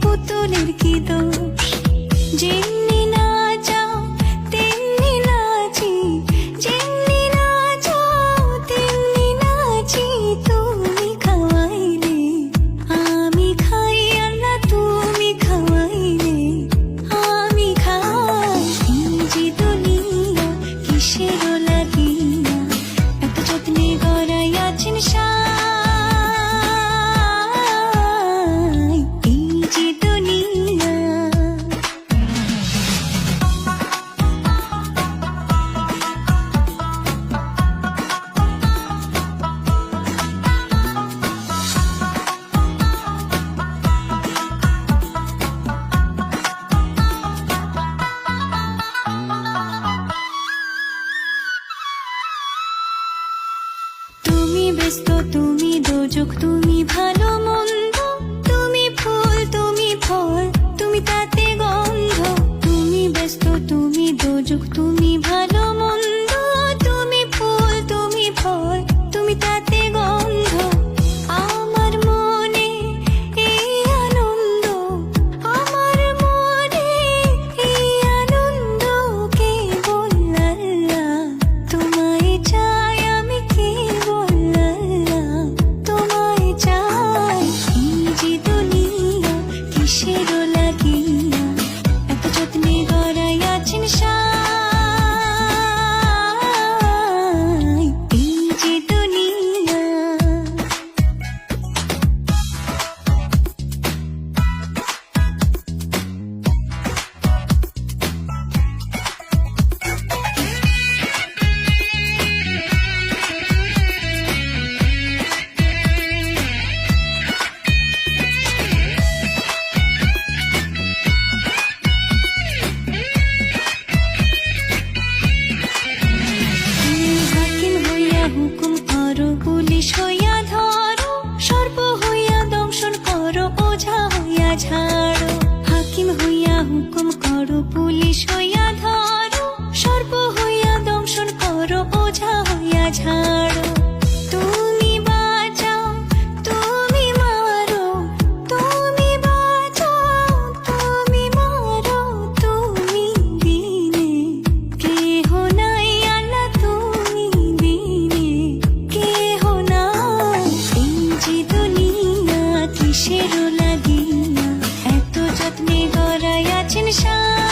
পুতুলের কি দোষ, যেমনি নাচাও তেমনি নাচি, যেমনি নাচাও তেমনি নাচি। তুমি খাওয়াইলে আমি খাই, আর না তুমি খাওয়াইলে আমি খাই। এই যে দুনিয়া কিসের লাগিয়া এত যত্নে গড়াই আছেন সাই। এই যে দুনিয়া তুমি ব্যস্ত, তুমি দোজক, তুমি ভালো মন্দ, তুমি ফুল, তুমি ফল, তুমি তাতে গন্ধ। তুমি ব্যস্ত, তুমি দোজক, তুমি ভালো মন্দ, তুমি ফুল, তুমি ফল, তুমি তাতে গন্ধ। আমার মনে এই আনন্দ, আমার মনে এই আনন্দ, কেবল আল্লাহ তোমায় চাই, আমি কেবল আল্লাহ তোমায় চাই। এই যে দুনিয়া কিসের লাগিয়া এত যত্নে গড়াই আছেন সাই। এই যে দুনিয়া হাকিম হইয়া হুকুম করো, পুলিশ হইয়া ধরো, সর্প হইয়া দংশন করো, ওঝা হইয়া ঝাড়ো। হাকিম হইয়া হুকুম করো, পুলিশ হইয়া ধরো, সর্প হইয়া দংশন করো, ওঝা হইয়া ঝাড়ো। তুমি বাঁচাও, তুমি মারো, তুমি বাঁচাও, তুমি মারো, তুমি বিনে কেহ নাই, আল্লাহ তুমি বিনে কেহ নাই। এই যে দুনিয়া কিসের লাগিয়া এত যত্নে গড়াই আছেন সাই।